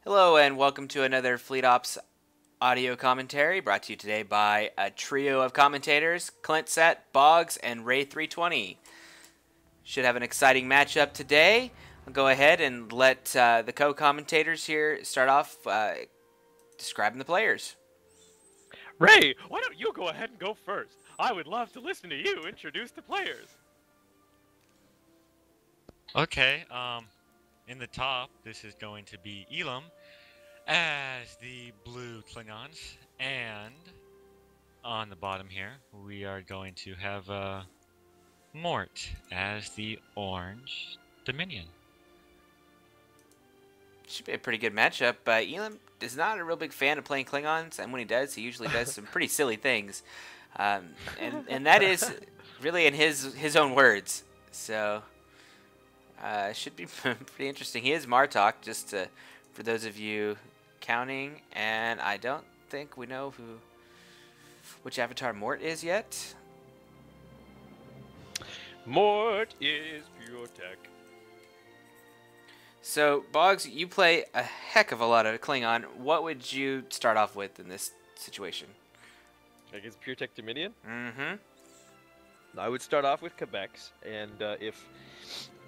Hello and welcome to another Fleet Ops audio commentary brought to you today by a trio of commentators, Clint Set, Boggs, and Ray320. Should have an exciting matchup today. I'll go ahead and let the co-commentators here start off describing the players. Ray, why don't you go ahead and go first? I would love to listen to you introduce the players. Okay, in the top, this is going to be Elim as the blue Klingons, and on the bottom here, we are going to have Mort as the orange Dominion. Should be a pretty good matchup. Elim is not a real big fan of playing Klingons, and when he does, he usually does some pretty silly things. And that is really in his own words. So should be pretty interesting. He is Martok, just for those of you counting, and I don't think we know which avatar Mort is yet. Mort is pure tech. So, Boggs, you play a heck of a lot of Klingon. What would you start off with in this situation? Against pure tech Dominion? Mm-hmm. I would start off with Quebecs, and if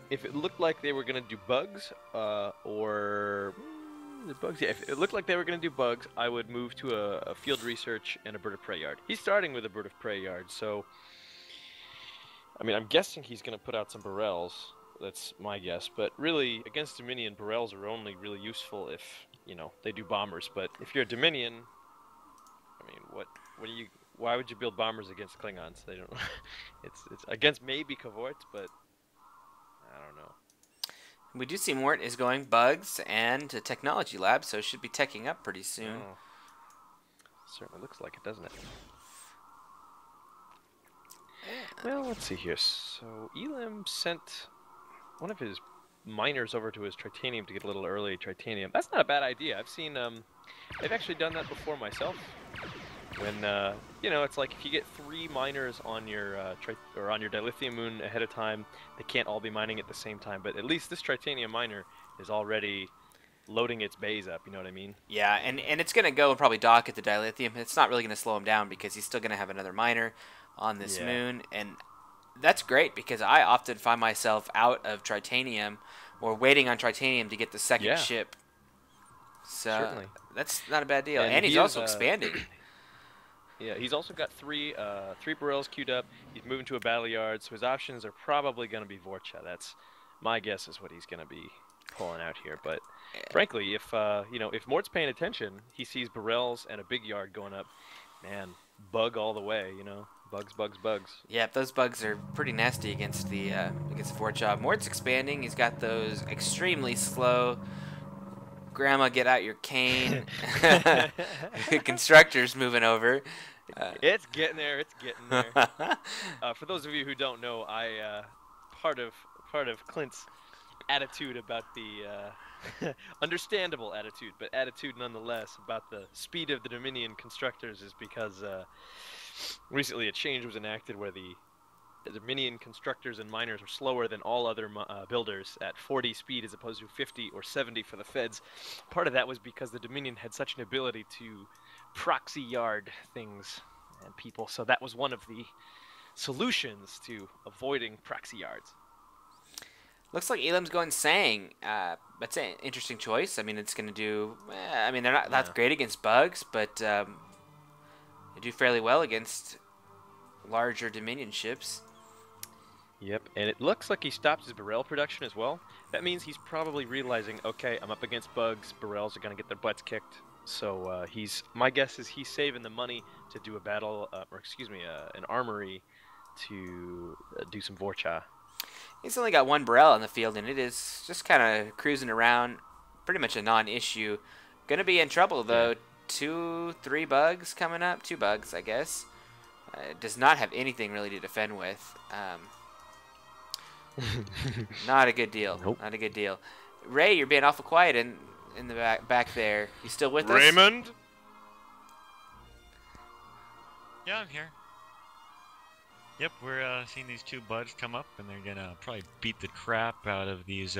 it looked like they were going to do bugs, or the bugs, yeah, if it looked like they were going to do bugs, I would move to a field research and a bird of prey yard. He's starting with a bird of prey yard, so I mean, I'm guessing he's going to put out some Burrells. That's my guess, but really against Dominion, Burrells are only really useful if they do bombers. But if you're a Dominion, I mean, what do you? Why would you build bombers against Klingons? They don't. It's against maybe Cavort, but I don't know. We do see Mort is going bugs and a technology lab, so it should be teching up pretty soon. Oh. Certainly looks like it, doesn't it? Well, let's see here. So Elim sent one of his miners over to his Tritanium to get a little early Tritanium. That's not a bad idea. I've seen they've actually done that before myself. When it's like if you get 3 miners on your on your dilithium moon ahead of time, they can't all be mining at the same time. But at least this Tritanium miner is already loading its bays up. You know what I mean? Yeah, and it's gonna go and probably dock at the dilithium. It's not really gonna slow him down because he's still gonna have another miner on this moon, and that's great because I often find myself out of Tritanium or waiting on Tritanium to get the second ship. So certainly, that's not a bad deal. And he's also expanding. Yeah, he's also got three Burrells queued up. He's moving to a battle yard, so his options are probably going to be Vorcha. That's my guess is what he's going to be pulling out here. But frankly, if Mort's paying attention, he sees Burrells and a big yard going up. Man, bug all the way, bugs. Yeah, those bugs are pretty nasty against the Vorcha. Mort's expanding. He's got those extremely slow. Grandma, get out your cane. Constructors moving over. It's getting there. It's getting there. For those of you who don't know, part of Clint's attitude about the understandable attitude, but attitude nonetheless about the speed of the Dominion constructors is because recently a change was enacted where the Dominion constructors and miners are slower than all other builders at 40 speed as opposed to 50 or 70 for the feds. Part of that was because the Dominion had such an ability to proxy yard things and people, so that was one of the solutions to avoiding proxy yards. Looks like Elim's going Sang. That's an interesting choice. I mean, it's going to do... I mean, they're not that great against bugs, but they do fairly well against larger Dominion ships. Yep, and it looks like he stopped his Burrell production as well. That means he's probably realizing, okay, I'm up against bugs, Burrells are going to get their butts kicked. So my guess is he's saving the money to do a battle, an armory to do some Vorcha. He's only got 1 Burrell on the field, and it is just kind of cruising around, pretty much a non-issue. Going to be in trouble, though. 2-3 bugs coming up. 2 bugs, I guess. Does not have anything really to defend with. Not a good deal. Nope. Not a good deal. Ray, you're being awful quiet in the back there. You still with us? Raymond? Yeah, I'm here. Yep, we're seeing these two buds come up, and they're gonna probably beat the crap out of these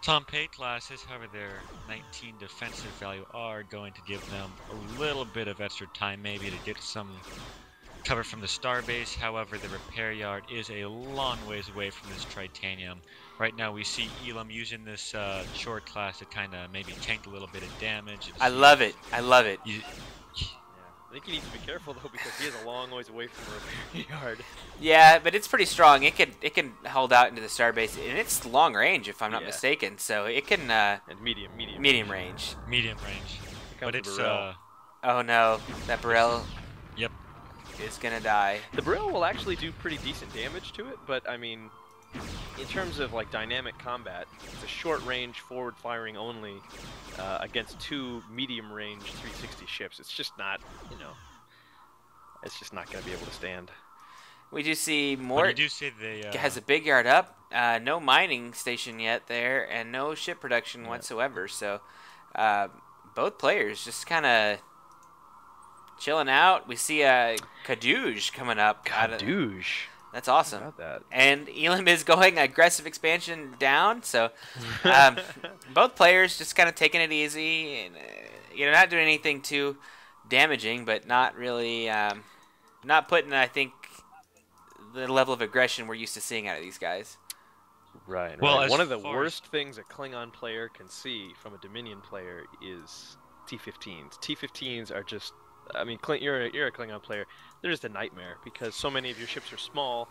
Tom Pate classes. However, their 19 defensive value are going to give them a little bit of extra time, maybe, to get some cover from the starbase. However, the repair yard is a long ways away from this Tritanium. Right now, we see Elim using this short class to kind of maybe tank a little bit of damage. I love it. I love it. I think he needs to be careful though, because he is a long ways away from the repair yard. Yeah, but it's pretty strong. It can hold out into the starbase, and it's long range if I'm not mistaken. So it can and medium range. Medium range. But it's oh no, that Burrell. Yep. Is gonna die. The Burrell will actually do pretty decent damage to it, but I mean, in terms of like dynamic combat, it's a short range forward firing only against two medium range 360 ships. It's just not, it's just not going to be able to stand. We do see Mort they has a big yard up, no mining station yet there, and no ship production whatsoever. So both players just kind of chilling out. We see a Kadoosh coming up. Kadoosh. That's awesome. How about that? And Elim is going aggressive expansion down, so both players just kind of taking it easy, and not doing anything too damaging, but not really, not putting, I think, the level of aggression we're used to seeing out of these guys. Right. Well, one of the worst things a Klingon player can see from a Dominion player is T-15s. T-15s are just, I mean, you're a Klingon player. They're just a nightmare because so many of your ships are small,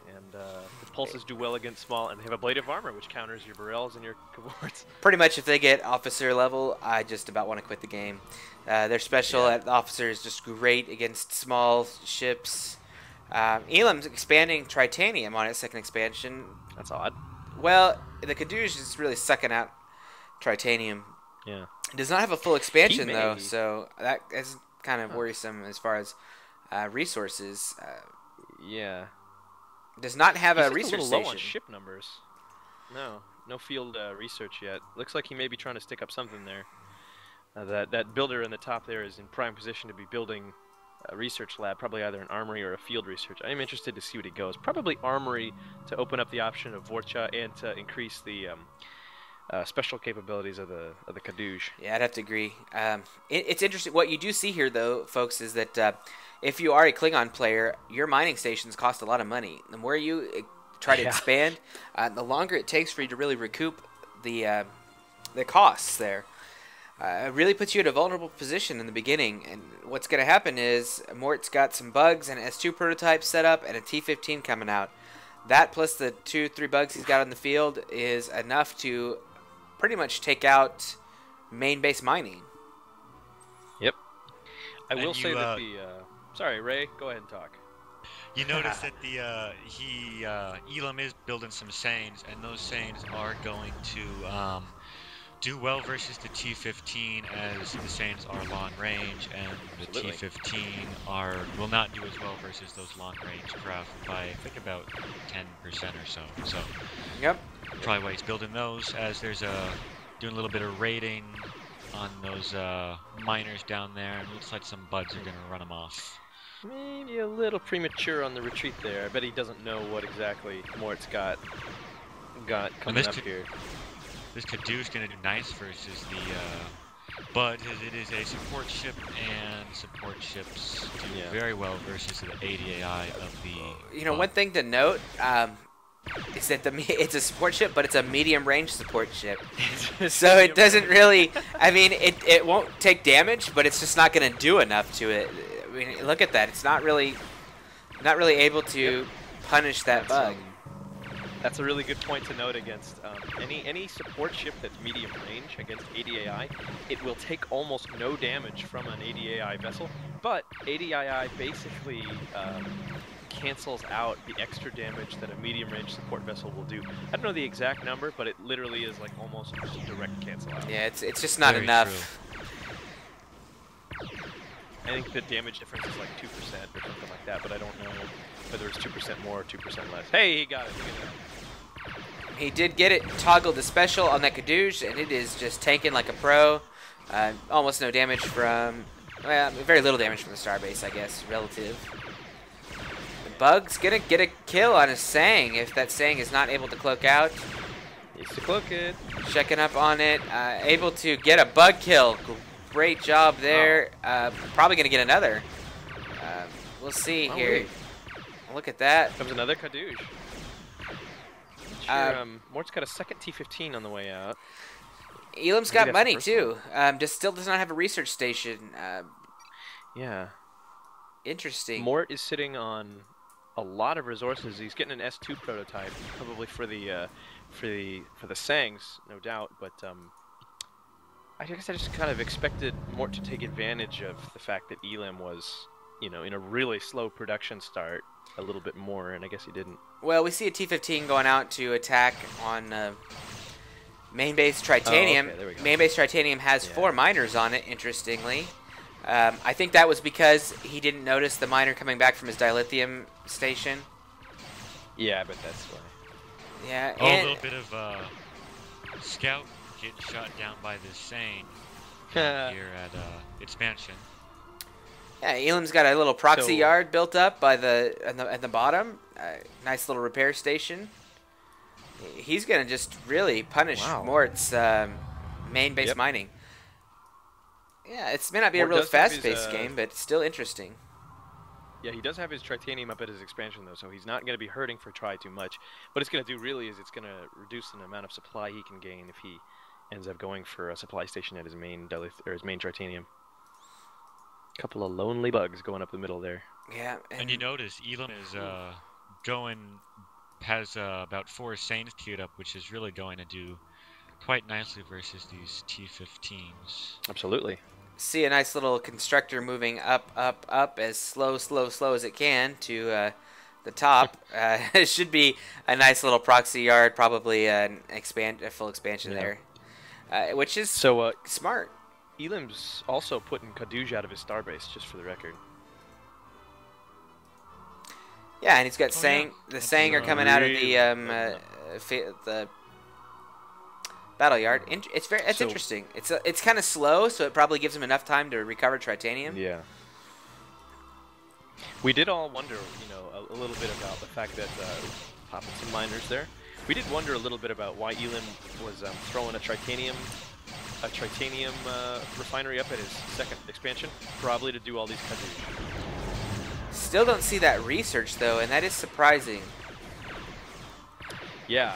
and the pulses do well against small, and they have a blade of armor which counters your Burrells and your cavorts. Pretty much, if they get officer level, I just about want to quit the game. Their special at officer is just great against small ships. Elim's expanding Tritanium on its second expansion. That's odd. Well, the Kadoosh is really sucking out Tritanium. Yeah. It does not have a full expansion though, so that is kind of worrisome as far as resources. Yeah. Does not have a research a little station. low on ship numbers. No field research yet. Looks like he may be trying to stick up something there. That builder in the top there is in prime position to be building a research lab, probably either an armory or a field research. I am interested to see what he goes. Probably armory to open up the option of Vorcha and to increase the special capabilities of the Kadoosh. Yeah, I'd have to agree. It's interesting. What you do see here, though, folks, is that if you are a Klingon player, your mining stations cost a lot of money. The more you try to expand, the longer it takes for you to really recoup the costs there. It really puts you in a vulnerable position in the beginning. And what's going to happen is Mort's got some bugs and S2 prototypes set up and a T-15 coming out. That plus the 2-3 bugs he's got on the field is enough to pretty much take out main base mining. Yep. I will say that sorry, Ray, go ahead and talk. You notice that Elim is building some Sains, and those Sains are going to do well versus the T-15, as the Sains are long range, and the T-15 will not do as well versus those long range craft by, I think, about 10% or so. So, yep. Probably why he's building those, as there's doing a little bit of raiding on those miners down there, and looks like some buds are going to run them off. Maybe a little premature on the retreat there. I bet he doesn't know what exactly Mort's got coming up here. This Kadoosh is going to do nice versus the Bud, as it is a support ship, and support ships do very well versus the ADAI of the... one thing to note is that it's a support ship, but it's a medium-range support ship. So it doesn't really... I mean, it won't take damage, but it's just not going to do enough to it. I mean, look at that. It's not really able to punish that bug. That's a really good point to note against any support ship that's medium range against ADAI. It will take almost no damage from an ADAI vessel, but ADAI basically cancels out the extra damage that a medium range support vessel will do. I don't know the exact number, but it literally is like almost just direct cancel out. Yeah, it's just not enough. True. I think the damage difference is like 2% or something like that, but I don't know whether it's 2% more or 2% less. Hey, he got it. He did get it. Toggled the special on that Kadoosh, and it is just tanking like a pro. Almost no damage from Well, very little damage from the starbase, I guess, relative. The Bug's gonna get a kill on a Sang if that Sang is not able to cloak out. Needs to cloak it. Checking up on it, able to get a Bug kill. Great job there. Probably gonna get another. We'll see here. Wait. Look at that. Comes another Kadoosh. Sure, Mort's got a second T-15 on the way out. Elim's got money too. Just still does not have a research station. Yeah. Interesting. Mort is sitting on a lot of resources. He's getting an S2 prototype, probably for the Sangs, no doubt. But I guess I just kind of expected Mort to take advantage of the fact that Elim was, in a really slow production start a little bit more, and I guess he didn't. Well, we see a T-15 going out to attack on main base Tritanium. Oh, okay, there we go. Main base Tritanium has 4 miners on it, interestingly. I think that was because he didn't notice the miner coming back from his dilithium station. Yeah, I bet that's why. Yeah, A and little bit of scout getting shot down by this Sane here at expansion. yeah, Elim's got a little proxy So- yard built up by at the bottom. Nice little repair station. He's gonna just really punish Wow. Mort's main base Yep. mining. Yeah, it may not be a Mort real does have his, fast-paced game, but it's still interesting. Yeah, he does have his Tritanium up at his expansion, though, so he's not going to be hurting for Tri too much. What it's going to do, really, is it's going to reduce the amount of supply he can gain if he ends up going for a supply station at his main Tritanium. Couple of lonely bugs going up the middle there. Yeah, And you notice Elim is has about 4 Sanes queued up, which is really going to do quite nicely versus these T-15s. Absolutely. see a nice little constructor moving up, as slow as it can to the top. It should be a nice little proxy yard, probably a full expansion there, which is So smart. Elim's also putting Kadoosh out of his starbase, just for the record. Yeah, and he's got Oh, Sang. yeah. The That's Sang are coming out of really the battle yard. It's So- interesting. It's kind of slow, so it probably gives him enough time to recover Tritanium. Yeah. We did all wonder, a little bit about the fact that popping some miners there. We did wonder a little bit about why Elim was throwing a Tritanium refinery up at his second expansion, probably to do all these Kadoosh. Still don't see that research though, and that is surprising. Yeah.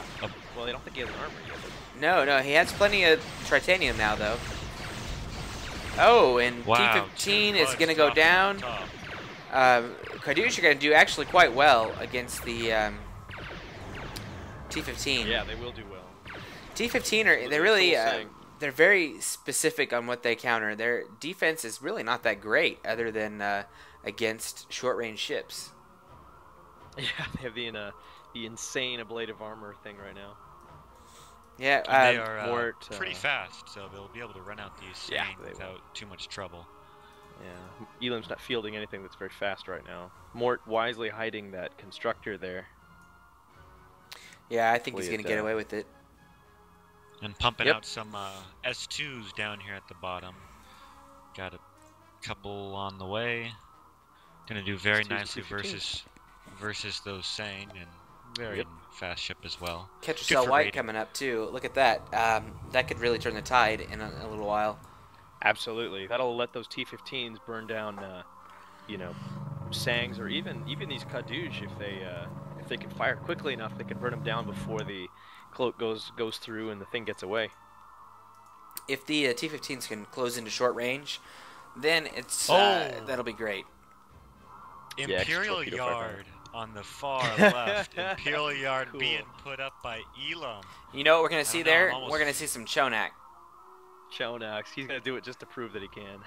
Well, I don't think he has an armor yet. No, he has plenty of Tritanium now though. Oh, and Wow, T-15 two is bugs going to go dropping on down. top. Kadoosh are going to do actually quite well against the T-15. Yeah, they will do well. T-15 Those they're are really full Sang. they're very specific on what they counter. Their defense is really not that great, other than against short-range ships. Yeah, they have the insane ablative armor thing right now. Yeah, And they are Mort, pretty fast, so they'll be able to run out these Yeah, Sane they will. without too much trouble. Yeah, Elim's not fielding anything that's very fast right now. Mort wisely hiding that constructor there. yeah, I think he's Hopefully going it, to get away with it. And pumping Yep. out some S2s down here at the bottom. Got a couple on the way. Gonna do very S2s, nicely T-15s. versus those Sane, and very Yep. fast ship as well. Catch Good Cell for White raiding. coming up too. Look at that. That could really turn the tide in a little while. Absolutely, that'll let those T-15s burn down, Sangs or even these Kadoosh if they can fire quickly enough, they can burn them down before the cloak goes through and the thing gets away. If the T-15s can close into short range, then it's Oh. that'll be great. Yeah, extra Imperial torpedo firepower. Yard on the far left. Imperial Yard Cool. being put up by Elim. You know what we're going to see I don't know, there? I'm almost- We're going to see some Chonak. Chonax, he's gonna do it just to prove that he can.